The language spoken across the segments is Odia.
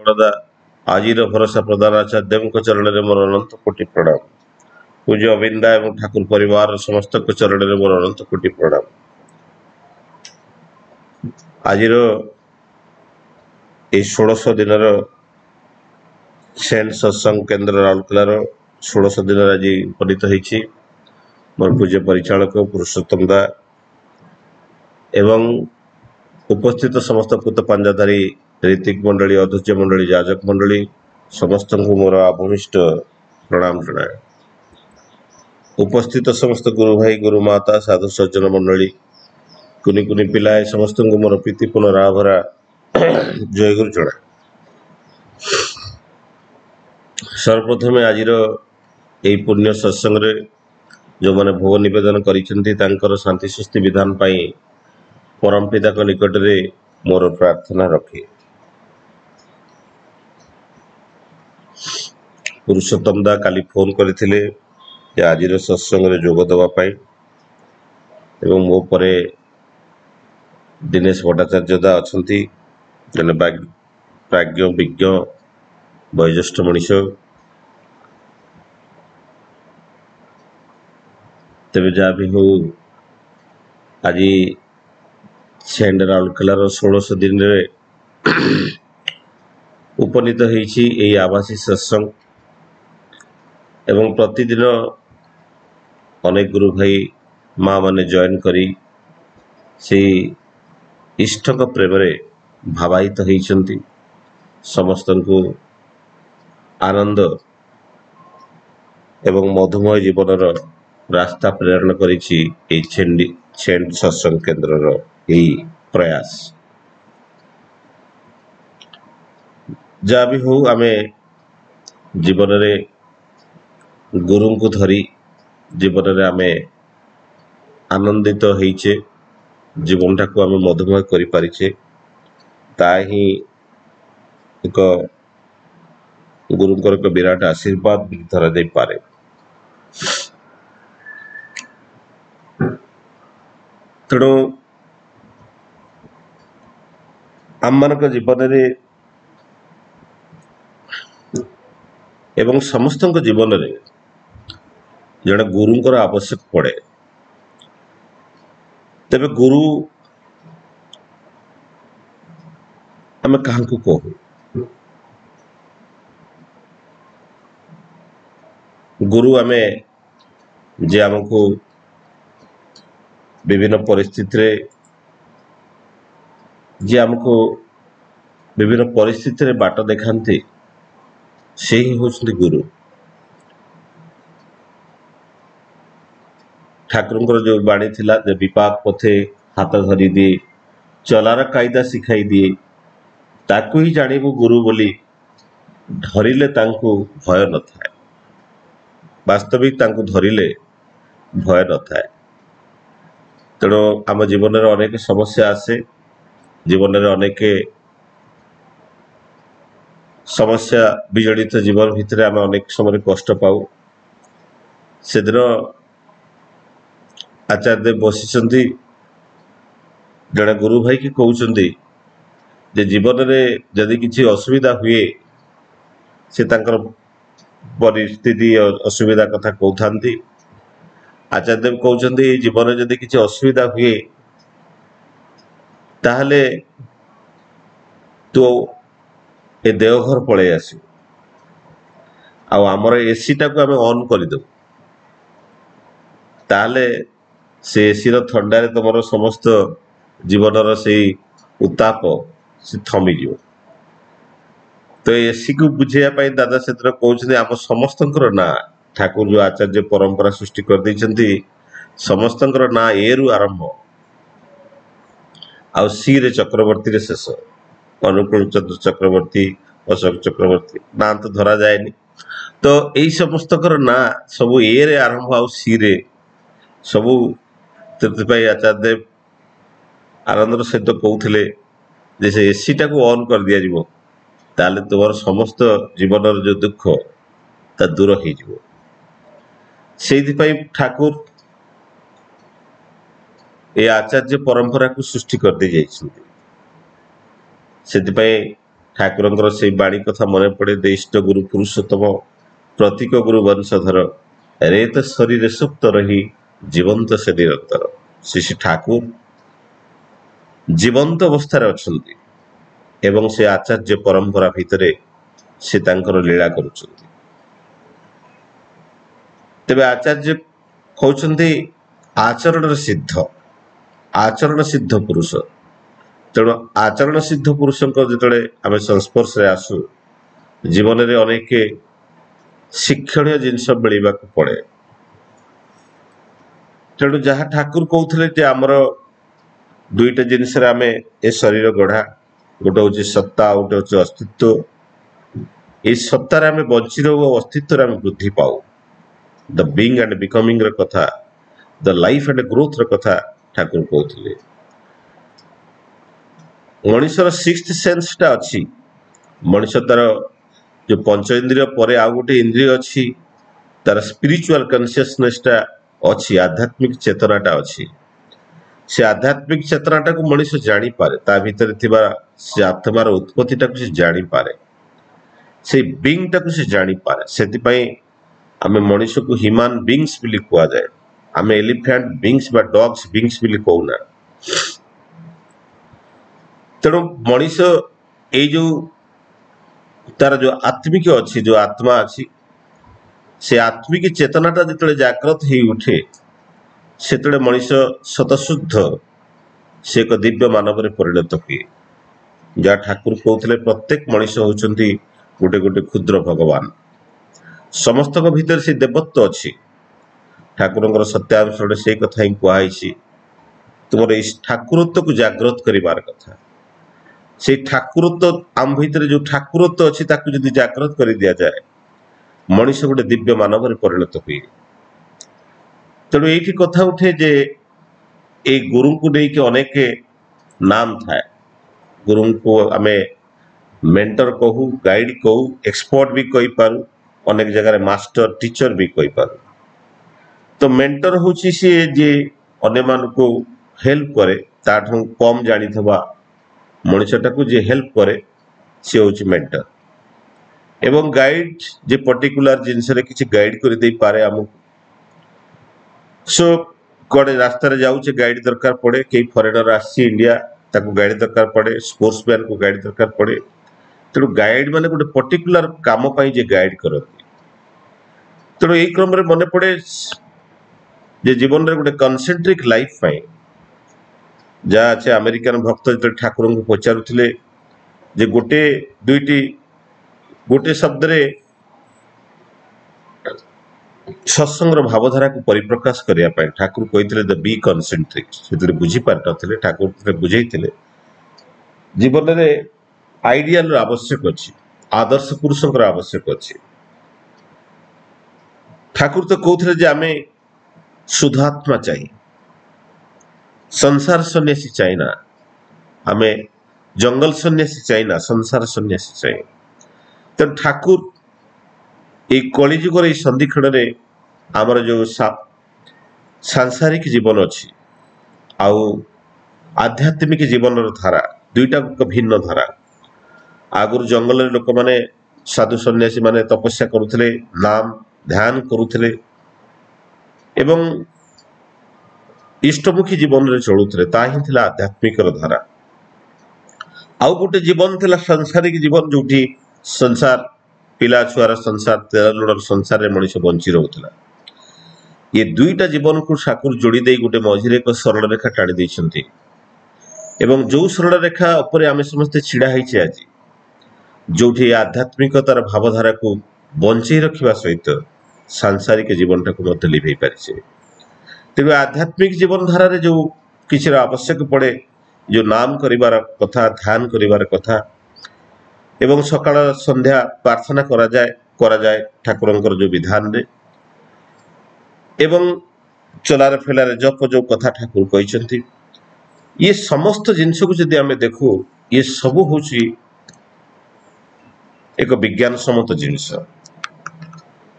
ବଡ଼ଦା ଆଜିର ଭରସା ପ୍ରଧାନ ଆଚାର୍ଯ୍ୟଙ୍କ ଚରଣରେ ମୋର ଅନନ୍ତ କୋଟି ପ୍ରଣାମ। ପୂଜ୍ୟ ଅବିନ୍ଦା ଏବଂ ଠାକୁର ପରିବାରର ସମସ୍ତଙ୍କ ଚରଣରେ ମୋର ଅନନ୍ତ କୋଟି ପ୍ରଣାମ। ଆଜିର এই 16 ଦିନର ସେଣ୍ଟ ସତ୍ସଙ୍ଗ କେନ୍ଦ୍ର ରାଉରକେଲାର 16 ଦିନରେ ଆଜି ଉପନୀତ ହେଇଛି। ମୋର ପୂଜ୍ୟ ପରିଚାଳକ ପୁରୁଷୋତ୍ତମ ଦା ଏବଂ ଉପସ୍ଥିତ ସମସ୍ତ ପୂତ ପାଞ୍ଜାଧାରୀ ରୀତିକ ମଣ୍ଡଳୀ, ଅଧ୍ୟକ୍ଷ ମଣ୍ଡଳୀ, ଯାଜକ ମଣ୍ଡଳୀ ସମସ୍ତଙ୍କୁ ମୋର ଅଭୂମିଷ୍ଠ ପ୍ରଣାମ ଜଣାଏ। ଉପସ୍ଥିତ ସମସ୍ତ ଗୁରୁ ଭାଇ, ଗୁରୁ ମାତା, ସାଧୁ ସଜ୍ଜନ ମଣ୍ଡଳୀ, କୁନି କୁନି ପିଲା ଏ ସମସ୍ତଙ୍କୁ ମୋର ପ୍ରୀତିପୂର୍ଣ୍ଣ ରାଭରା ଜୟଗୁରୁ ଜଣାଏ। ସର୍ବପ୍ରଥମେ ଆଜିର ଏହି ପୁଣ୍ୟ ସତ୍ସଙ୍ଗରେ ଯେଉଁମାନେ ଭୋଗ ନିବେଦନ କରିଛନ୍ତି ତାଙ୍କର ଶାନ୍ତି ସୁସ୍ଥି ବିଧାନ ପାଇଁ ପରମ ପିତାଙ୍କ ନିକଟରେ ମୋର ପ୍ରାର୍ଥନା ରଖେ। ପୁରୁଷୋତ୍ତମ ଦା କାଲି ଫୋନ କରିଥିଲେ ଯେ ଆଜିର ସତ୍ସଙ୍ଗରେ ଯୋଗ ଦେବା ପାଇଁ ଏବଂ ମୋ ପରେ ଦିନେଶ ଭଟ୍ଟାଚାର୍ଯ୍ୟ ଦା ଅଛନ୍ତି, ଜଣେ ପ୍ରାଜ୍ଞ ବିଜ୍ଞ ବୟୋଜ୍ୟେଷ୍ଠ ମଣିଷ। ତେବେ ଯାହା ବି ହଉ ଆଜି ସେଣ୍ଟ ରାଉରକେଲାର 16 ଦିନରେ ଉପନୀତ ହେଇଛି ଏହି ଆଭାସୀ ସତ୍ସଙ୍ଗ ଏବଂ ପ୍ରତିଦିନ ଅନେକ ଗୁରୁ ଭାଇ ମା ମାନେ ଜଏନ୍ କରି ସେଇ ଇଷ୍ଟଙ୍କ ପ୍ରେମରେ ଭାବାୟିତ ହେଇଛନ୍ତି। ସମସ୍ତଙ୍କୁ ଆନନ୍ଦ ଏବଂ ମଧୁମୟ ଜୀବନର ରାସ୍ତା ପ୍ରେରଣ କରିଛି ଏହି ସେଣ୍ଟ ସତ୍ସଙ୍ଗ କେନ୍ଦ୍ରର ଏହି ପ୍ରୟାସ। ଯାହା ବି ହଉ ଆମେ ଜୀବନରେ ଗୁରୁଙ୍କୁ ଧରି ଜୀବନରେ ଆମେ ଆନନ୍ଦିତ ହେଇଛେ, ଜୀବନଟାକୁ ଆମେ ମଧୁମୟ କରିପାରିଛେ, ତାହା ହିଁ ଏକ ଗୁରୁଙ୍କର ଏକ ବିରାଟ ଆଶୀର୍ବାଦ ବୋଲି ଧରାଯାଇପାରେ। ତେଣୁ ଆମମାନଙ୍କ ଜୀବନରେ ଏବଂ ସମସ୍ତଙ୍କ ଜୀବନରେ ଜଣେ ଗୁରୁଙ୍କର ଆବଶ୍ୟକ ପଡ଼େ। ତେବେ ଗୁରୁ ଆମେ କାହାକୁ କହୁ? ଗୁରୁ ଆମେ ଯେ ଆମକୁ ବିଭିନ୍ନ ପରିସ୍ଥିତିରେ ବାଟ ଦେଖାନ୍ତି, ସେ ହିଁ ହେଉଛନ୍ତି ଗୁରୁ। ଠାକୁରଙ୍କର ଯୋଉ ବାଣୀ ଥିଲା ଯେ ବିପାକ ପଥେ ହାତ ଧରି ଦିଏ, ଚଲାର କାଇଦା ଶିଖାଇ ଦିଏ, ତାକୁ ହିଁ ଜାଣିବୁ ଗୁରୁ ବୋଲି, ଧରିଲେ ତାଙ୍କୁ ଭୟ ନଥାଏ। ବାସ୍ତବିକ ତାଙ୍କୁ ଧରିଲେ ଭୟ ନଥାଏ। ତେଣୁ ଆମ ଜୀବନରେ ଅନେକ ସମସ୍ୟା ଆସେ, ଜୀବନରେ ଅନେକ ସମସ୍ୟା ବିଜଡ଼ିତ ଜୀବନ ଭିତରେ ଆମେ ଅନେକ ସମୟରେ କଷ୍ଟ ପାଉ। ସେଦିନ ଆଚାର୍ଯ୍ୟ ବସିଛନ୍ତି, ଜଣେ ଗୁରୁ ଭାଇ କି କହୁଛନ୍ତି ଯେ ଜୀବନରେ ଯଦି କିଛି ଅସୁବିଧା ହୁଏ, ସେ ତାଙ୍କର ପରିସ୍ଥିତି ଅସୁବିଧା କଥା କହୁଥାନ୍ତି। ଆଚାର୍ଯ୍ୟ କହୁଛନ୍ତି ଜୀବନରେ ଯଦି କିଛି ଅସୁବିଧା ହୁଏ ତାହେଲେ ତୁ ଏ ଦେଓଘର ପଳେଇ ଆସିବୁ, ଆଉ ଆମର ଏସିଟାକୁ ଆମେ ଅନ୍ କରିଦେବୁ, ତାହେଲେ ସେ ଏସିର ଥଣ୍ଡାରେ ତମର ସମସ୍ତ ଜୀବନର ସେଇ ଉତ୍ତାପ ସେ ଥମିଯିବ। ତ ଏସିକୁ ବୁଝେଇବା ପାଇଁ ଦାଦା ସେଦିନ କହୁଛନ୍ତି ଆମ ସମସ୍ତଙ୍କର ନାଁ, ଠାକୁର ଯୋଉ ଆଚାର୍ଯ୍ୟ ପରମ୍ପରା ସୃଷ୍ଟି କରିଦେଇଛନ୍ତି, ସମସ୍ତଙ୍କର ନାଁ ଏ ରୁ ଆରମ୍ଭ ଆଉ ସି ରେ ଚକ୍ରବର୍ତ୍ତୀରେ ଶେଷ। ଅନୁକୂଳ ଚନ୍ଦ୍ର ଚକ୍ରବର୍ତ୍ତୀ, ଅଶୋକ ଚକ୍ରବର୍ତ୍ତୀ ନାଁ ତ ଧରା ଯାଏନି। ତ ଏଇ ସମସ୍ତଙ୍କର ନାଁ ସବୁ ଏ ରେ ଆରମ୍ଭ ଆଉ ସି ରେ ସବୁ। ସେଥିପାଇଁ ଆଚାର୍ଯ୍ୟ ଆନନ୍ଦର ସହିତ କହୁଥିଲେ ଯେ ସେ ଏସିଟାକୁ ଅନ୍ କରିଦିଆଯିବ, ତାହେଲେ ତୁମର ସମସ୍ତ ଜୀବନର ଯୋଉ ଦୁଃଖ ତା ଦୂର ହେଇଯିବ। ସେଇଥିପାଇଁ ଠାକୁର ଏ ଆଚାର୍ଯ୍ୟ ପରମ୍ପରାକୁ ସୃଷ୍ଟି କରିଦେଇ ଯାଇଛନ୍ତି। ସେଥିପାଇଁ ଠାକୁରଙ୍କର ସେଇ ବାଣୀ କଥା ମନେ ପଡେ, ଦେ ଇଷ୍ଟ ଗୁରୁ ପୁରୁଷୋତ୍ତମ ପ୍ରତୀକ ଗୁରୁ ବଂଶଧର, ରେତ ଶରୀରେ ସୁପ୍ତ ରହି ଜୀବନ୍ତ ସେ ନିରନ୍ତର। ଶ୍ରୀ ଶ୍ରୀ ଠାକୁର ଜୀବନ୍ତ ଅବସ୍ଥାରେ ଅଛନ୍ତି ଏବଂ ସେ ଆଚାର୍ଯ୍ୟ ପରମ୍ପରା ଭିତରେ ସେ ତାଙ୍କର ଲୀଳା କରୁଛନ୍ତି। ତେବେ ଆଚାର୍ଯ୍ୟ କହୁଛନ୍ତି ଆଚରଣର ସିଦ୍ଧ, ଆଚରଣ ସିଦ୍ଧ ପୁରୁଷ। ତେଣୁ ଆଚରଣ ସିଦ୍ଧ ପୁରୁଷଙ୍କ ଯେତେବେଳେ ଆମେ ସଂସ୍ପର୍ଶରେ ଆସୁ, ଜୀବନରେ ଅନେକ ଶିକ୍ଷଣୀୟ ଜିନିଷ ମିଳିବାକୁ ପଡେ। ତେଣୁ ଯାହା ଠାକୁର କହୁଥିଲେ ଯେ ଆମର ଦୁଇଟା ଜିନିଷରେ ଆମେ ଏ ଶରୀର ଗଢା, ଗୋଟେ ହଉଛି ସତ୍ତା, ଆଉ ଗୋଟେ ହଉଛି ଅସ୍ତିତ୍ୱ। এই ସତ୍ତାରେ ଆମେ ବଞ୍ଚି ରହୁ ଆଉ ଅସ୍ତିତ୍ୱରେ ଆମେ ବୃଦ୍ଧି ପାଉ। ଦ ବିଙ୍ଗ ଆଣ୍ଡ ବିକମିଂ ର କଥା, ଦ ଲାଇଫ ଆଣ୍ଡ ଗ୍ରୋଥ ର କଥା ଠାକୁର କହୁଥିଲେ। ମଣିଷର ସିକ୍ସଥ ସେନ୍ସଟା ଅଛି। ମଣିଷ ତାର ଯୋଉ ପଞ୍ଚ ଇନ୍ଦ୍ରିୟ ପରେ ଆଉ ଗୋଟେ ଇନ୍ଦ୍ରିୟ ଅଛି, ତାର ସ୍ପିରିଚୁଆଲ କନସିୟସନେସଟା ଅଛି, ଆଧ୍ୟାତ୍ମିକ ଚେତନାଟା ଅଛି। ସେ ଆଧ୍ୟାତ୍ମିକ ଚେତନାଟାକୁ ମଣିଷ ଜାଣିପାରେ, ତା ଭିତରେ ଥିବା ସେ ଆତ୍ମାର ଉତ୍ପତ୍ତିଟାକୁ ସେ ଜାଣିପାରେ, ସେଇ ବିଙ୍ଗଟାକୁ ସେ ଜାଣିପାରେ। ସେଥିପାଇଁ ଆମେ ମଣିଷକୁ ହ୍ୟୁମାନ ବିଙ୍ଗସ ବୋଲି କୁହାଯାଏ। ଆମେ ଏଲିଫ୍ୟାଣ୍ଟ ବିଙ୍ଗସ ବା ଡଗ୍ସ ବିଙ୍ଗସ ବୋଲି କହୁନା। ତେଣୁ ମଣିଷ ଏଇ ଯୋଉ ତାର ଯୋଉ ଆତ୍ମିକ ଅଛି, ଯୋଉ ଆତ୍ମା ଅଛି, ସେ ଆତ୍ମିକ ଚେତନାଟା ଯେତେବେଳେ ଜାଗ୍ରତ ହେଇ ଉଠେ, ସେତେବେଳେ ମଣିଷ ସ୍ୱତଃଶୁଦ୍ଧ ସେ ଏକ ଦିବ୍ୟ ମାନବରେ ପରିଣତ ହୁଏ। ଯାହା ଠାକୁର କହୁଥିଲେ ପ୍ରତ୍ୟେକ ମଣିଷ ହଉଛନ୍ତି ଗୋଟେ ଗୋଟେ କ୍ଷୁଦ୍ର ଭଗବାନ। ସମସ୍ତଙ୍କ ଭିତରେ ସେ ଦେବତ୍ୱ ଅଛି। ଠାକୁରଙ୍କର ସତ୍ୟାଂଶରେ ସେଇ କଥା ହିଁ କୁହାହେଇଛି, ତୁମର ଏଇ ଠାକୁରତ୍ୱକୁ ଜାଗ୍ରତ କରିବାର କଥା। ସେଇ ଠାକୁରତ୍ୱ ଆମ ଭିତରେ ଯୋଉ ଠାକୁରତ୍ୱ ଅଛି ତାକୁ ଯଦି ଜାଗ୍ରତ କରି ଦିଆଯାଏ, ମଣିଷ ଗୋଟେ ଦିବ୍ୟ ମାନବରେ ପରିଣତ ହୁଏ। ତେଣୁ ଏଇଠି କଥା ଉଠେ ଯେ ଏଇ ଗୁରୁଙ୍କୁ ନେଇକି ଅନେକ ନାମ ଥାଏ। ଗୁରୁଙ୍କୁ ଆମେ ମେଣ୍ଟର କହୁ, ଗାଇଡ କହୁ, ଏକ୍ସପର୍ଟ ବି କହିପାରୁ, ଅନେକ ଜାଗାରେ ମାଷ୍ଟର ଟିଚର ବି କହିପାରୁ। ତ ମେଣ୍ଟର ହଉଛି ସିଏ ଯିଏ ଅନ୍ୟମାନଙ୍କୁ ହେଲ୍ପ କରେ, ତାଠୁ କମ ଜାଣିଥିବା ମଣିଷଟାକୁ ଯିଏ ହେଲ୍ପ କରେ, ସିଏ ହଉଛି ମେଣ୍ଟର। ଏବଂ ଗାଇଡ ଯେ ପର୍ଟିକୁଲାର ଜିନିଷରେ କିଛି ଗାଇଡ କରିଦେଇପାରେ ଆମକୁ। ସୋ କୁଆଡେ ରାସ୍ତାରେ ଯାଉଛେ ଗାଇଡ ଦରକାର ପଡେ, କେହି ଫରେନର ଆସିଛି ଇଣ୍ଡିଆ, ତାକୁ ଗାଇଡ ଦରକାର ପଡେ, ସ୍ପୋର୍ଟସ ମ୍ୟାନକୁ ଗାଇଡ ଦରକାର ପଡେ। ତେଣୁ ଗାଇଡ ମାନେ ଗୋଟେ ପର୍ଟିକୁଲାର କାମ ପାଇଁ ଯେ ଗାଇଡ କରନ୍ତି। ତେଣୁ ଏଇ କ୍ରମରେ ମନେ ପଡେ ଯେ ଜୀବନରେ ଗୋଟେ କନସେଣ୍ଟ୍ରିକ ଲାଇଫ ପାଇଁ, ଯାହା ଅଛି ଆମେରିକାନ ଭକ୍ତ ଯେତେବେଳେ ଠାକୁରଙ୍କୁ ପଚାରୁଥିଲେ ଯେ ଗୋଟେ ଶବ୍ଦରେ ସତ୍ସଙ୍ଗର ଭାବଧାରାକୁ ପରିପ୍ରକାଶ କରିବା ପାଇଁ ଠାକୁର କହିଥିଲେ ଦ ବି କନସେଣ୍ଟ୍ରିକ। ସେଥିରେ ବୁଝିପାରିନଥିଲେ, ଠାକୁର ବୁଝେଇଥିଲେ ଜୀବନରେ ଆଇଡିଆଲର ଆବଶ୍ୟକ ଅଛି, ଆଦର୍ଶ ପୁରୁଷଙ୍କର ଆବଶ୍ୟକ ଅଛି। ଠାକୁର ତ କହୁଥିଲେ ଯେ ଆମେ ଶୁଦ୍ଧାତ୍ମା ଚାହିଁ, ସଂସାର ସନ୍ନ୍ୟାସୀ ଚାହିଁନା, ଆମେ ଜଙ୍ଗଲ ସନ୍ନ୍ୟାସୀ ଚାହିଁନା, ସଂସାର ସନ୍ନ୍ୟାସୀ ଚାହିଁ। ତେଣୁ ଠାକୁର ଏଇ କଳିଯୁଗର ଏଇ ସନ୍ଧିକ୍ଷଣରେ ଆମର ଯୋଉ ସାଂସାରିକ ଜୀବନ ଅଛି ଆଉ ଆଧ୍ୟାତ୍ମିକ ଜୀବନର ଧାରା, ଦୁଇଟା ଭିନ୍ନ ଧାରା। ଆଗରୁ ଜଙ୍ଗଲରେ ଲୋକମାନେ, ସାଧୁ ସନ୍ନ୍ୟାସୀ ମାନେ ତପସ୍ୟା କରୁଥିଲେ, ନାମ ଧ୍ୟାନ କରୁଥିଲେ ଏବଂ ଇଷ୍ଟମୁଖୀ ଜୀବନରେ ଚଳୁଥିଲେ। ତାହା ହିଁ ଥିଲା ଆଧ୍ୟାତ୍ମିକର ଧାରା। ଆଉ ଗୋଟେ ଜୀବନ ଥିଲା ସାଂସାରିକ ଜୀବନ, ଯୋଉଠି ସଂସାର, ପିଲା ଛୁଆର ସଂସାର, ତେଲ ଲୁଣର ସଂସାରରେ ମଣିଷ ବଞ୍ଚି ରହୁଥିଲା। ଏ ଦୁଇଟା ଜୀବନକୁ ଠାକୁର ଯୋଡି ଦେଇ ଗୋଟେ ମଝିରେ ଏକ ସରଳ ରେଖା ଟାଣି ଦେଇଛନ୍ତି। ଏବଂ ଯୋଉ ସରଳ ରେଖା ଉପରେ ଆମେ ସମସ୍ତେ ଛିଡା ହେଇଛେ ଆଜି, ଯୋଉଠି ଆଧ୍ୟାତ୍ମିକତାର ଭାବଧାରାକୁ ବଞ୍ଚେଇ ରଖିବା ସହିତ ସାଂସାରିକ ଜୀବନଟାକୁ ମଧ୍ୟ ଲିଭେଇ ପାରିଛେ। ତେଣୁ ଆଧ୍ୟାତ୍ମିକ ଜୀବନ ଧାରାରେ ଯୋଉ କିଛିର ଆବଶ୍ୟକ ପଡେ, ଯୋଉ ନାମ କରିବାର କଥା, ଧ୍ୟାନ କରିବାର କଥା ଏବଂ ସକାଳ ସନ୍ଧ୍ୟା ପ୍ରାର୍ଥନା କରାଯାଏ ଠାକୁରଙ୍କର ଯୋଉ ବିଧାନରେ, ଏବଂ ଚଲାରେ ଫେଲାରେ ଜପ ଯୋଉ କଥା ଠାକୁର କହିଛନ୍ତି, ଇଏ ସମସ୍ତ ଜିନିଷକୁ ଯଦି ଆମେ ଦେଖୁ, ଇଏ ସବୁ ହଉଛି ଏକ ବିଜ୍ଞାନ ସମ୍ମତ ଜିନିଷ।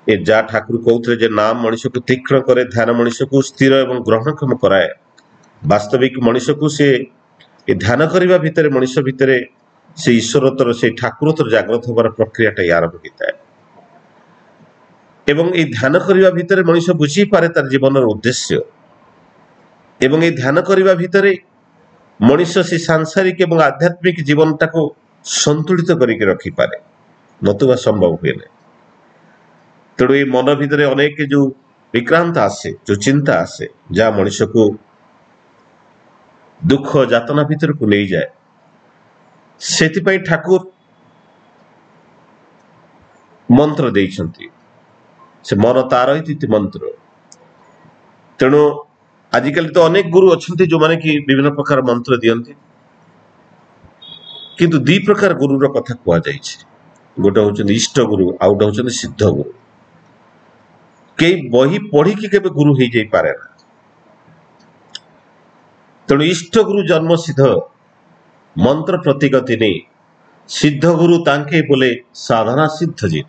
ଏ ଯାହା ଠାକୁର କହୁଥିଲେ ଯେ ନାମ ମଣିଷକୁ ତୀକ୍ଷ୍ଣ କରେ, ଧ୍ୟାନ ମଣିଷକୁ ସ୍ଥିର ଏବଂ ଗ୍ରହଣକ୍ଷମ କରାଏ। ବାସ୍ତବିକ ମଣିଷକୁ ସେ ଏ ଧ୍ୟାନ କରିବା ଭିତରେ ମଣିଷ ଭିତରେ से ईश्वरतर से ठाकुरतर जाग्रत होबार प्रक्रियाटा आरंभ होता है एवं ये ध्यान करने भितर मनुष्य बुझी पारे तार जीवन उद्देश्य एवं ये ध्यान करने भितर मनुष्य से सांसारिक एवं आध्यात्मिक जीवन टाको संतुलित करके रखिपारे नतुबा संभव हुए ना। तेणु ये मन भितर अनेक जो विक्रांत आसे जो चिंता आसे जहाँ मनुष्य को दुख जातना भितर को नहीं जाए से ठाकुर मंत्र देइछंती से मन तार मंत्र। तेणु आजिकल तो अनेक गुरु अच्छा जो माने कि विभिन्न प्रकार मंत्र दियंती किंतु दी प्रकार गुरुर कथा कह जाए गोटे हूँ इष्ट गुरु आउ गोटे हूँ सिद्ध गुरु। कई बही पढ़ी के गुरु हो जाई पारे ना। तेणु इष्ट गुरु जन्म सिद्ध मंत्र प्रतिगति नहीं सिद्ध गुरु तांके बोले साधना सिद्ध जी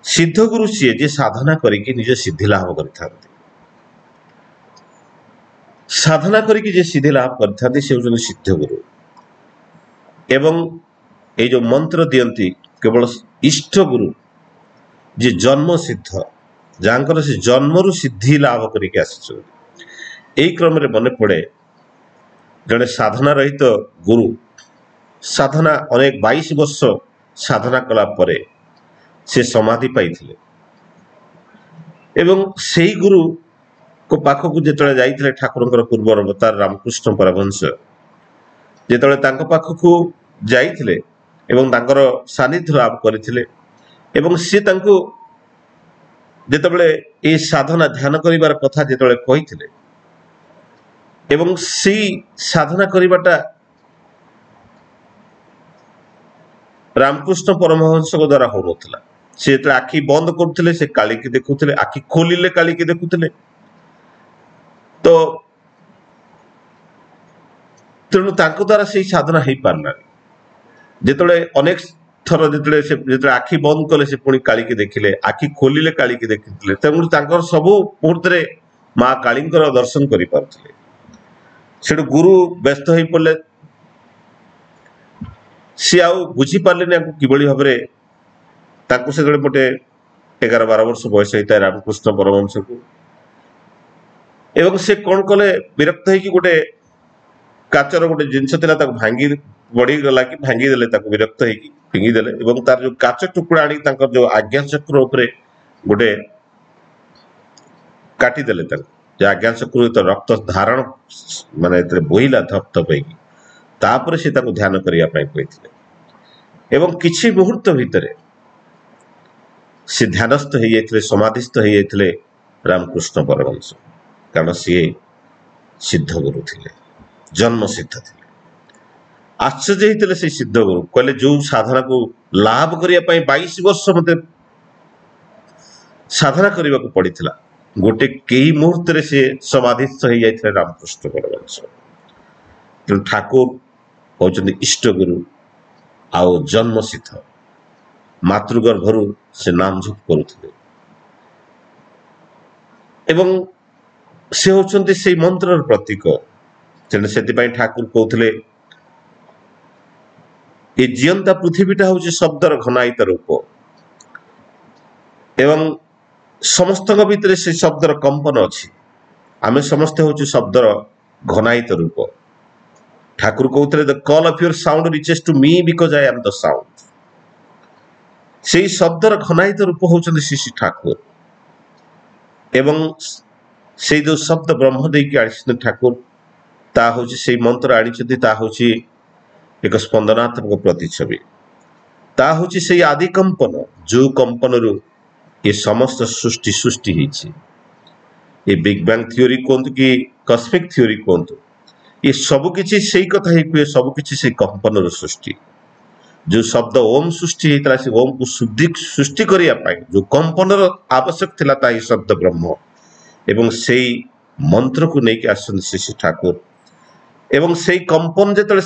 सिद्ध गुरु सी जे साधना करके निज सिद्धि लाभ कर साधना करके जे सिद्धि लाभ करते से हूँ सिद्ध गुरु एवं ये जो मंत्र दियंती केवल इष्ट गुरु जे जन्म सिद्ध जहाँकर से जन्मरु सिद्धि लाभ करके आसी क्रम मन पड़े जड़े साधना रहित गुरु साधना अनेक 22 वर्ष साधना कला परे से समाधि पाई एवं सेई गुरु को पाखक जिते जाइए ठाकुर पूर्व अवतार रामकृष्ण परमहंस जिते पाखक जाइए एवं तांकर सानिध्य लाभ करथिले एवं सी तांको जितेबले ये साधना ध्यान करिवार कथा जितेबले कहिथिले एवं सी साधना करिवाटा रामकृष्ण परमहंस द्वारा हो नथिला। से जेते आखि बंद करथिले से काली की देखुथिले आखि खोलिले काली की देखुथिले। तो तेणु तांको द्वारा से साधना हो पारना जिते अनेक थर जिते आखि बंद कले से पुणी काली की देखिले आखि खोलिले काली की देखिले तेणु तांकर सबु मुहूर्त माँ काली दर्शन करि पारुथिले। सेठु गुरु व्यस्त हो पड़े सी आउ बुझी पारे किभली भाव से गोटे 11-12 वर्ष बयस होता है रामकृष्ण परमहंस को एवं से कौन कले विरक्त हो गोटे काचर गोटे जिनस भांगी बड़ी गला कि भांगी देले विरक्त हो फिंगीदेले एवं तार जो काच टुकड़ा आनी जो आज्ञा चक्र उपरे गोटे काटिदेले जो आज्ञा चक्र तो रक्त धारण माने बोहिला धप धप होपर से ध्यान करने कहते एवं किछि मुहूर्त भितर से ध्यानस्थ हो जाते समाधिस्थ हो जाते रामकृष्ण परमहंस कारण सी सिद्ध गुरु थे जन्म सिद्ध थे। आश्चर्य होते से सिद्ध गुरु कहले जो साधना को लाभ करने 22 वर्ष मत साधना करने को पड़ा गोटे कई मुहूर्त से समाधिस्थ हो जाते रामकृष्ण परमहंस। तेणु ठाकुर होचंदी इष्ट गुरु आउ जन्म सिद्ध मातृगर्भरु से नामझुप करुथिले एवं से होचंदी से मंत्रर प्रतीक। तेणु से ठाकुर कहते ये जीवंता पृथ्वीटा हूँ शब्दर घनायित रूप एवं समस्त भितर से शब्दर कंपन अच्छी आमे समस्ते हूँ शब्दर घनायित रूप। ठाकुर कहते the call of your sound reaches to me because I am the sound से शब्दर घनायित रूप होचंदी श्री ठाकुर एवं से जो शब्द ब्रह्म देकी आनी ठाकुर ता हूँ से मंत्र आनी ता हूँ एक स्पंदनात्मक प्रतिच्छवि ता हूँ से आदि कंपन जो कंपन रु ये समस्त सृष्टि सृष्टि ये बिग बैंग थ्योरी कहतु कि कस्मिक थ्योरी कहतु ये सबकि से कथा ही कहे सबकि से कंपन सृष्टि जो शब्द ओम सृष्टि होता से ओम को सृष्टि करने जो कंपन आवश्यक था शब्द ब्रह्म एवं से मंत्र को लेकिन आसुन श्री ठाकुर एवं से कंपन जो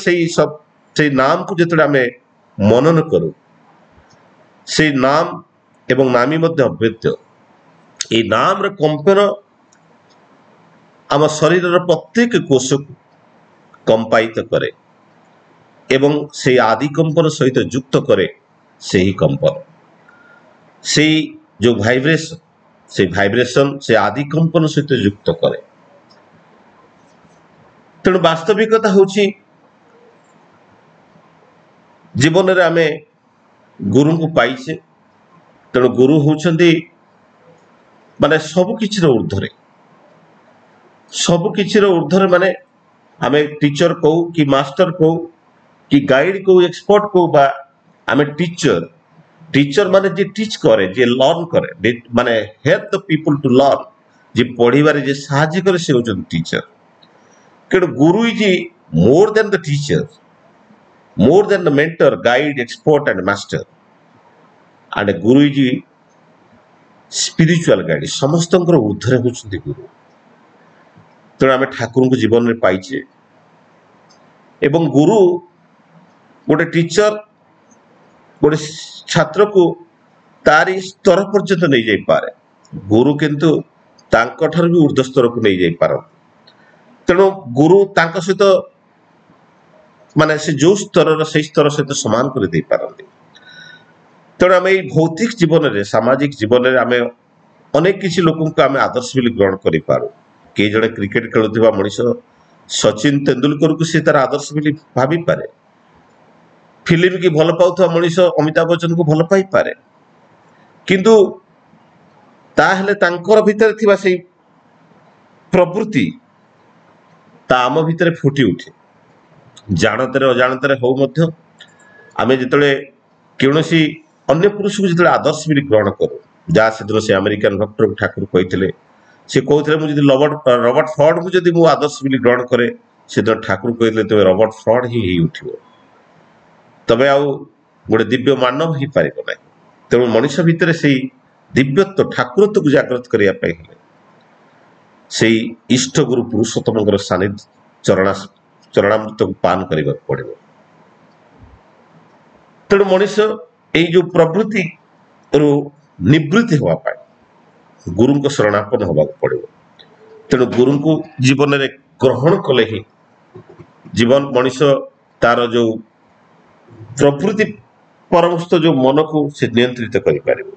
से नाम को जो आम मनन करूँ से नाम एवं नामी अभेद्य ये नाम कंपन आम शरीर प्रत्येक कोश को कंपायित करे ଏବଂ ସେଇ ଆଦି କମ୍ପନ ସହିତ ଯୁକ୍ତ କରେ ସେହି କମ୍ପନ, ସେଇ ଯେଉଁ ଭାଇବ୍ରେସନ, ସେଇ ଭାଇବ୍ରେସନ ସେ ଆଦି କମ୍ପନ ସହିତ ଯୁକ୍ତ କରେ। ତେଣୁ ବାସ୍ତବିକତା ହେଉଛି ଜୀବନରେ ଆମେ ଗୁରୁଙ୍କୁ ପାଇଛେ। ତେଣୁ ଗୁରୁ ହେଉଛନ୍ତି ମାନେ ସବୁକିଛିର ଉର୍ଦ୍ଧ୍ୱରେ, ସବୁକିଛିର ଉର୍ଦ୍ଧ୍ୱରେ। ମାନେ ଆମେ ଟିଚର କହୁ କି ମାଷ୍ଟର କହୁ କି ଗାଇଡ କହୁ, ଏକ୍ସପର୍ଟ କହୁ, ବା ଆମେ ଟିଚର। ଟିଚର ମାନେ ଯିଏ ଟିଚ୍ କରେ, ଯିଏ ଲର୍ନ କରେ, ମାନେ help the people to learn, ଯିଏ ପଢିବାରେ ଯିଏ ସାହାଯ୍ୟ କରେ, ସେ ହେଉଛନ୍ତି ଟିଚର। କିନ୍ତୁ ଗୁରୁ ଇଜ ମୋର then the teacher, more then the mentor, guide, expert and master. And guru is spiritual guide, ସମସ୍ତଙ୍କର ଉର୍ଦ୍ଧ୍ୱରେ ହେଉଛନ୍ତି ଗୁରୁ। ତେଣୁ ଆମେ ଠାକୁରଙ୍କୁ ଜୀବନରେ ପାଇଛେ ଏବଂ ଗୁରୁ ଗୋଟେ ଟିଚର ଗୋଟେ ଛାତ୍ରକୁ ତାରି ସ୍ତର ପର୍ଯ୍ୟନ୍ତ ନେଇଯାଇପାରେ। ଗୁରୁ କିନ୍ତୁ ତାଙ୍କଠାରୁ ବି ଉର୍ଦ୍ଧ୍ୱ ସ୍ତରକୁ ନେଇଯାଇପାରନ୍ତି। ତେଣୁ ଗୁରୁ ତାଙ୍କ ସହିତ ମାନେ ସେ ଯୋଉ ସ୍ତରର ସେଇ ସ୍ତର ସହିତ ସମାନ କରି ଦେଇପାରନ୍ତି। ତେଣୁ ଆମେ ଏଇ ଭୌତିକ ଜୀବନରେ, ସାମାଜିକ ଜୀବନରେ ଆମେ ଅନେକ କିଛି ଲୋକଙ୍କୁ ଆମେ ଆଦର୍ଶ ବୋଲି ଗ୍ରହଣ କରିପାରୁ। କେହି ଜଣେ କ୍ରିକେଟ ଖେଳୁଥିବା ମଣିଷ ସଚିନ ତେନ୍ଦୁଲକରକୁ ସେ ତାର ଆଦର୍ଶ ବୋଲି ଭାବିପାରେ। ଫିଲ୍ମ କି ଭଲ ପାଉଥିବା ମଣିଷ ଅମିତାଭ ବଚ୍ଚନକୁ ଭଲ ପାଇପାରେ। କିନ୍ତୁ ତାହେଲେ ତାଙ୍କର ଭିତରେ ଥିବା ସେଇ ପ୍ରବୃତ୍ତି ତା ଆମ ଭିତରେ ଫୁଟି ଉଠେ। ଜାଣତରେ ଅଜାଣତରେ ହଉ ମଧ୍ୟ ଆମେ ଯେତେବେଳେ କୌଣସି ଅନ୍ୟ ପୁରୁଷକୁ ଯେତେବେଳେ ଆଦର୍ଶ ବୋଲି ଗ୍ରହଣ କରୁ, ଯାହା ସେଦିନ ସେ ଆମେରିକାନ ଡକ୍ଟର ଠାକୁର କହିଥିଲେ, ସେ କହୁଥିଲେ ମୁଁ ଯଦି ରବର୍ଟ ଫ୍ରଡକୁ ଯଦି ମୁଁ ଆଦର୍ଶ ବୋଲି ଗ୍ରହଣ କରେ, ସେଦିନ ଠାକୁର କହିଥିଲେ ତେବେ ରବର୍ଟ ଫ୍ରଡ ହିଁ ହେଇ ଉଠିବ, ତବେ ଆଉ ଗୋଟେ ଦିବ୍ୟ ମାନବ ହେଇପାରିବ ନାହିଁ। ତେଣୁ ମଣିଷ ଭିତରେ ସେଇ ଦିବ୍ୟତ୍ୱ, ଠାକୁରତ୍ୱକୁ ଜାଗ୍ରତ କରିବା ପାଇଁ ହେଲେ ସେଇ ଇଷ୍ଟଗୁରୁ ପୁରୁଷୋତ୍ତମଙ୍କର ସାନ୍ନିଧ୍ୟ ଚରଣାମୃତକୁ ପାନ କରିବାକୁ ପଡ଼ିବ। ତେଣୁ ମଣିଷ ଏଇ ଯୋଉ ପ୍ରବୃତ୍ତିରୁ ନିବୃତ୍ତି ହେବା ପାଇଁ ଗୁରୁଙ୍କ ଶରଣାପନ୍ନ ହେବାକୁ ପଡ଼ିବ। ତେଣୁ ଗୁରୁଙ୍କୁ ଜୀବନରେ ଗ୍ରହଣ କଲେ ହିଁ ଜୀବନ ମଣିଷ ତାର ଯୋଉ ପ୍ରବୃତ୍ତି ପରମସ୍ତ ଯୋଉ ମନକୁ ସେ ନିୟନ୍ତ୍ରିତ କରିପାରିବ।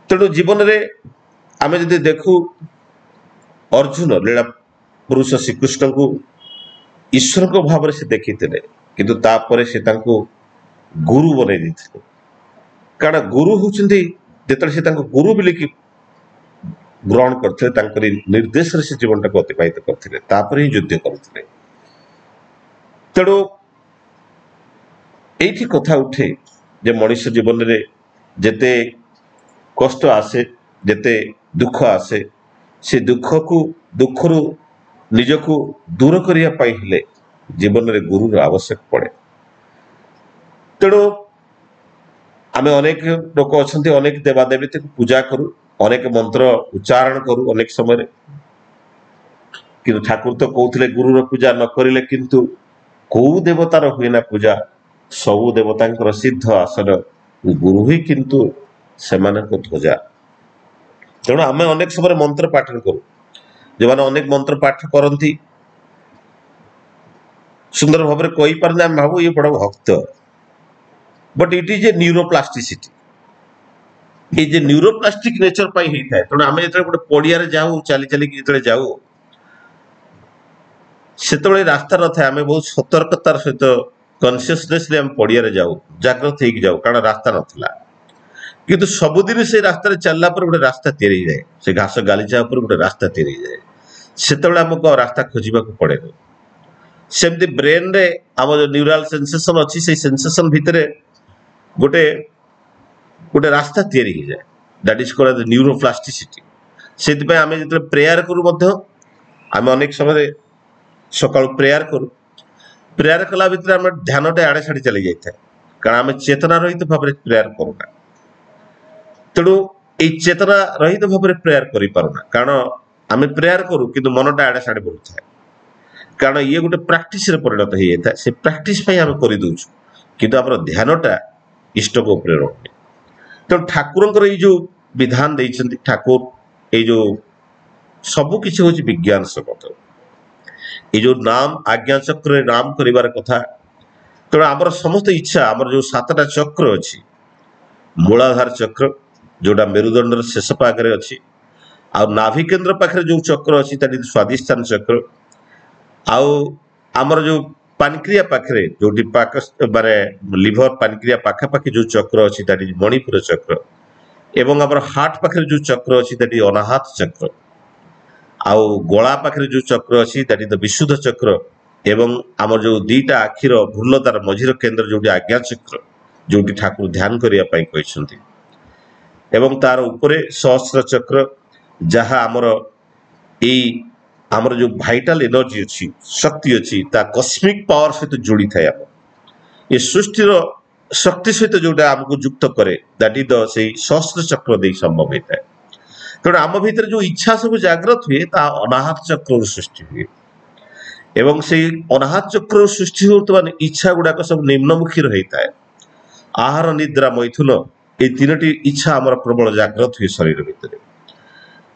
ତେଣୁ ଜୀବନରେ ଆମେ ଯଦି ଦେଖୁ, ଅର୍ଜୁନ ଲୀଳା ପୁରୁଷ ଶ୍ରୀକୃଷ୍ଣଙ୍କୁ ଈଶ୍ୱରଙ୍କ ଭାବରେ ସେ ଦେଖିଥିଲେ, କିନ୍ତୁ ତାପରେ ସେ ତାଙ୍କୁ ଗୁରୁ ବନେଇ ଦେଇଥିଲେ। କାରଣ ଗୁରୁ ହେଉଛନ୍ତି, ଯେତେବେଳେ ସେ ତାଙ୍କୁ ଗୁରୁ ବୋଲିକି ଗ୍ରହଣ କରିଥିଲେ, ତାଙ୍କରି ନିର୍ଦ୍ଦେଶରେ ସେ ଜୀବନଟାକୁ ଅତିବାହିତ କରିଥିଲେ, ତାପରେ ହିଁ ଯୁଦ୍ଧ କରୁଥିଲେ। ତେଣୁ ଏଇଠି କଥା ଉଠେ ଯେ ମଣିଷ ଜୀବନରେ ଯେତେ କଷ୍ଟ ଆସେ, ଯେତେ ଦୁଃଖ ଆସେ, ସେ ଦୁଃଖରୁ ନିଜକୁ ଦୂର କରିବା ପାଇଁ ହେଲେ ଜୀବନରେ ଗୁରୁର ଆବଶ୍ୟକ ପଡ଼େ। ତେଣୁ ଆମେ ଅନେକ ଲୋକ ଅଛନ୍ତି, ଅନେକ ଦେବାଦେବୀଙ୍କୁ ପୂଜା କରୁ, ଅନେକ ମନ୍ତ୍ର ଉଚ୍ଚାରଣ କରୁ ଅନେକ ସମୟରେ, କିନ୍ତୁ ଠାକୁର ତ କହୁଥିଲେ ଗୁରୁର ପୂଜା ନ କରିଲେ କିନ୍ତୁ କୋଉ ଦେବତାର ହୁଏ ନା ପୂଜା, ସବୁ ଦେବତାଙ୍କର ସିଦ୍ଧ ଆସନ, ଗୁରୁ ହିଁ କିନ୍ତୁ ସେମାନଙ୍କ ଧ୍ୱଜା। ତେଣୁ ଆମେ ଅନେକ ସମୟରେ ମନ୍ତ୍ର ପାଠ କରୁ, ଯେଉଁମାନେ ଅନେକ ମନ୍ତ୍ର ପାଠ କରନ୍ତି, ସୁନ୍ଦର ଭାବରେ କହିପାରନ୍ତି, ଆମେ ଭାବୁ ଇଏ ବଡ ଭକ୍ତ। ବଟ୍ ଇଟ୍ ଇଜ୍ ଏ ନ୍ୟୁରୋପ୍ଲାଷ୍ଟିସିଟି, ଏଇ ଯେ ନ୍ୟୁରୋପ୍ଲାଷ୍ଟିକ ନେଚର ପାଇଁ ହେଇଥାଏ। ତେଣୁ ଆମେ ଯେତେବେଳେ ଗୋଟେ ପଡ଼ିଆରେ ଯାଉ, ଚାଲି ଚାଲିକି ଯେତେବେଳେ ଯାଉ, ସେତେବେଳେ ରାସ୍ତା ନଥାଏ, ଆମେ ବହୁତ ସତର୍କତାର ସହିତ କନସିୟସନେସଲି ଆମେ ପଡ଼ିଆରେ ଯାଉ, ଜାଗ୍ରତ ହେଇକି ଯାଉ, କାରଣ ରାସ୍ତା ନଥିଲା। କିନ୍ତୁ ସବୁଦିନ ସେ ରାସ୍ତାରେ ଚାଲିଲା ପରେ ଗୋଟେ ରାସ୍ତା ତିଆରି ହେଇଯାଏ, ସେ ଘାସ ଗାଲିଚା ଉପରେ ଗୋଟେ ରାସ୍ତା ତିଆରି ହେଇଯାଏ, ସେତେବେଳେ ଆମକୁ ଆଉ ରାସ୍ତା ଖୋଜିବାକୁ ପଡେନି। ସେମିତି ବ୍ରେନରେ ଆମର ଯୋଉ ନ୍ୟୁରାଲ ସେନ୍ସେସନ ଅଛି, ସେଇ ସେନ୍ସେସନ ଭିତରେ ଗୋଟେ ଗୋଟେ ରାସ୍ତା ତିଆରି ହେଇଯାଏ, ଦ୍ୟାଟ୍ ଇଜ କଲ୍ଡ ନ୍ୟୁରୋପ୍ଲାଷ୍ଟିସିଟି। ସେଥିପାଇଁ ଆମେ ଯେତେବେଳେ ପ୍ରେୟାର କରୁ ମଧ୍ୟ, ଆମେ ଅନେକ ସମୟରେ ସକାଳୁ ପ୍ରେୟାର କରୁ, ପ୍ରେୟାର କଲା ଭିତରେ ଆମର ଧ୍ୟାନଟା ଆଡ଼େ ସାଡ଼େ ଚାଲି ଯାଇଥାଏ, କାରଣ ଆମେ ଚେତନା ରହିତ ଭାବରେ ପ୍ରେୟାର କରୁନା। ତେଣୁ ଏଇ ଚେତନା ରହିତ ଭାବରେ ପ୍ରେୟାର କରିପାରୁନା, କାରଣ ଆମେ ପ୍ରେୟାର କରୁ କିନ୍ତୁ ମନଟା ଆଡ଼େ ସାଡ଼େ ବଢୁଥାଏ, କାରଣ ଇଏ ଗୋଟେ ପ୍ରାକ୍ଟିସରେ ପରିଣତ ହେଇଯାଇଥାଏ। ସେ ପ୍ରାକ୍ଟିସ ପାଇଁ ଆମେ କରିଦଉଛୁ, କିନ୍ତୁ ଆମର ଧ୍ୟାନଟା ଇଷ୍ଟକ ଉପରେ ରହୁନି। ତେଣୁ ଠାକୁରଙ୍କର ଏଇ ଯୋଉ ବିଧାନ ଦେଇଛନ୍ତି, ଠାକୁର ଏଇ ଯୋଉ ସବୁ କିଛି ହଉଛି ବିଜ୍ଞାନ ସମ୍ମତ। ये जो नाम आज्ञा चक्र नाम करिवार कथा तेणु आमर समस्त इच्छा आमर जो सातटा चक्र अच्छी मूलाधार चक्र जोटा मेरुदंडर शेष पाखरे अच्छी आ नाभि केन्द्र पाखरे जो चक्र अच्छी स्वादिष्ठान चक्र आउ आमर जो पानक्रिया पाखरे जो पाक माने लिभर पानक्रिया पाखापाखि जो चक्र अच्छी मणिपुर चक्र एवं आमर हार्ट पाखरे जो चक्र अच्छी अनाहत चक्र आउ गला पाखरे जो चक्र अच्छी विशुद्ध चक्र एवं आमर जो दीटा आखिर भूलतार मझीर केन्द्र जो आज्ञा चक्र जो ठाकुर ध्यान करने एवं तार उपरे सहस्र चक्र जहाँ आमर जो भाइटाल एनर्जी अच्छी शक्ति अच्छी ता कस्मिक पावर सहित जोड़ी थाए ये सृष्टिर शक्ति सहित जोटा आमको युक्त करे दैट इज द से सहस्र चक्र दे संभव होता है। तेणु आम भितर जो इच्छा सब जागृत हुए ता अनाहत चक्र सृष्टि हुए एवं से अनाहत चक्र सृष्टि होता इच्छा गुड़ाक सब निम्नमुखी रही था आहार निद्रा मैथुन ये तीनोटी इच्छा आमर प्रबल जागृत हुए शरीर भितर।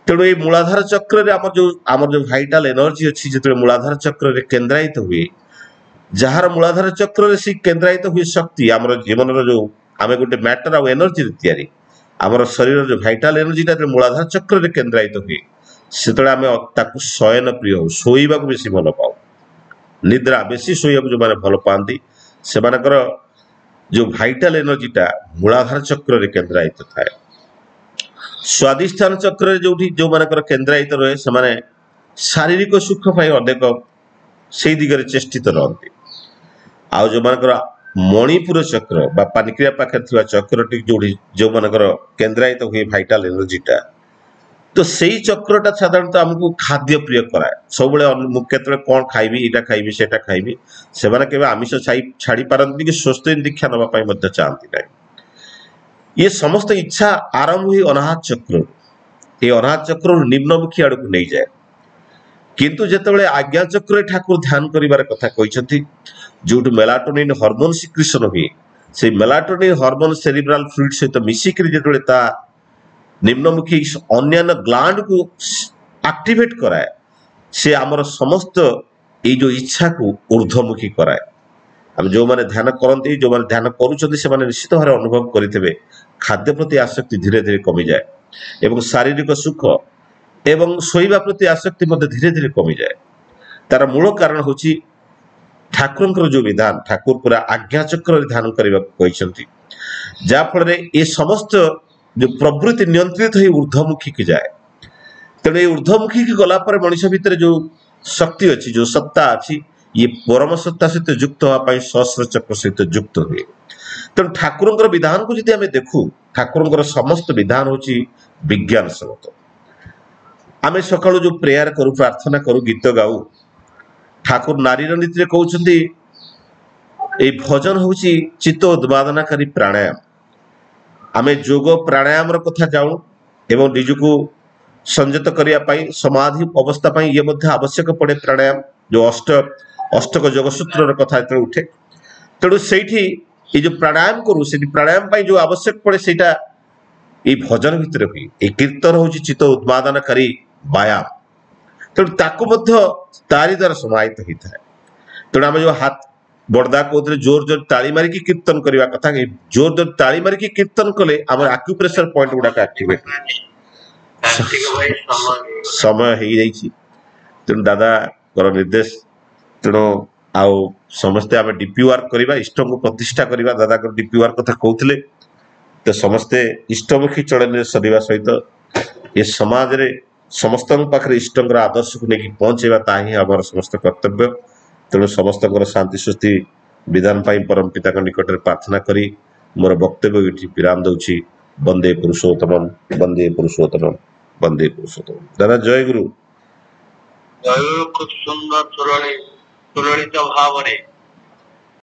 तेणु ये मूलाधार चक्र आमर जो भाइटाल एनर्जी अच्छी जो मूलाधार चक्र केन्द्रायित हुए जार मूलाधार चक्र से केन्द्रायित हुए शक्ति आमर जीवन जो आम गोटे मैटर आ एनर्जी तैयारी आमर शरीर जो भाइटाल एनर्जी मूलाधार चक्र केन्द्रायित हुए से आम शयन प्रिय हो शोवा बेसी भल पाऊ निद्रा बेसी शोवा जो मैंने भल पाती से जो भाइटाल एनर्जीटा मूलाधार चक्र केन्द्रायित थाए। स्वादिष्ठान चक्र जो मानकर केन्द्रायित रहे से शारीरिक सुख अधिक से दिगरे चेष्टित रहती आउ जो मानकर मणिपुर चक्र बा पानक्रिया पाखे चक्रटी जो मानकर केन्द्रायित हुए भाइटाल एनर्जीटा तो सही चक्रटा साधारणतः आमको खाद्य प्रिय कराए सब केतरे कौन खाइबी इटा खाइबी सेटा खाइबी से केवल आमिष छाड़ी पारती कि स्वस्थ दीक्षा नापी चाहती ना ये समस्त इच्छा आरंभ हुई अनाहत चक्र ये अनाहत चक्र निम्नमुखी आड़ को नहीं जाए किंतु जितेबाला आज्ञा चक्र ठाकुर ध्यान करिवार कथा कहते जो मेलाटोनिन हॉर्मोन सिक्रिशन हुए से मेलाटोनिन हॉर्मोन सेरिब्रल फ्लूइड सहित मिसिक जो निम्नमुखी अन्य ग्लैंड को एक्टिवेट कराए से आमर समस्त ये जो इच्छा को ऊर्ध्वमुखी कराए आम जो मैंने ध्यान करते जो मैंने ध्यान करुँच निश्चित भाव अनुभव करेंगे खाद्य प्रति आसक्ति धीरे धीरे कमी जाए एवं शारीरिक सुख एवं शोवा प्रति आसक्ति धीरे धीरे कमी जाए तार मूल कारण हूँ ठाकुर जो विधान ठाकुर पूरा आज्ञा चक्र ध्यान करने जहाँफल ये समस्त जो प्रवृत्ति नियंत्रित हो ऊर्ध्वमुखी की जाए तेणु ये ऊर्ध्वमुखी की गलापर मनुष्य भितर जो शक्ति अच्छी जो सत्ता अच्छी ये परम सत्ता सहित युक्त होगापी सहस्र चक्र सहित युक्त हुए तेणु ठाकुर विधान को जब आम देखू ठाकुर समस्त विधान हूँ विज्ञान सम्मत आम सका जो प्रेयर करू प्रार्थना करू गीत गाऊ ठाकुर नारी नीति कहते ये भजन हूँ चित्त उद्वादनाकारी प्राणायाम आम जोग प्राणायाम कथा जाऊँ एवं निजको संयत करने समाधि अवस्था ये आवश्यक पड़े प्राणायाम जो अष्टक जोगसूत्र कथा जो उठे तेणु से ये जो प्राणायाम करूँ से प्राणायाम जो आवश्यक पड़े से ये भजन भितर हुए ये कीर्तन हूँ चित्त उद्वादनकारी व्यायाम तेणु ताकू तारी द्वारा समाहित होता है। तेणु आम जो हाथ बड़दा कहते जोर जोर ताली मारिकी कीर्तन करने कथा जोर जोर ताली मारिकी कीर्तन कले आम आक्यूप्रेशर पॉइंट गुड़ाक एक्टिवेट समय हो जाइए तेणु दादा निर्देश तेणु आउ समस्ते आम डीपी वर्क करवा इष्ट को प्रतिष्ठा करवा दादा डीपी वर्क कथा कहते तो समस्ते इष्टमुखी चलन सरिवा सहित ये समाज रे समस्त पाखे इष्ट आदर्श को लेकिन पहुँचेगा ताही आम समस्त कर्तव्य। तेणु समस्त शांति सुस्ति विधान परम पिता निकट में प्रार्थना करी मोर वक्तव्य ये विराम दूची। वंदे पुरुषोत्तम वंदे पुरुषोत्तम वंदे पुरुषोत्तम। दादा जय गुरु। खूब सुंदर सुललित भाव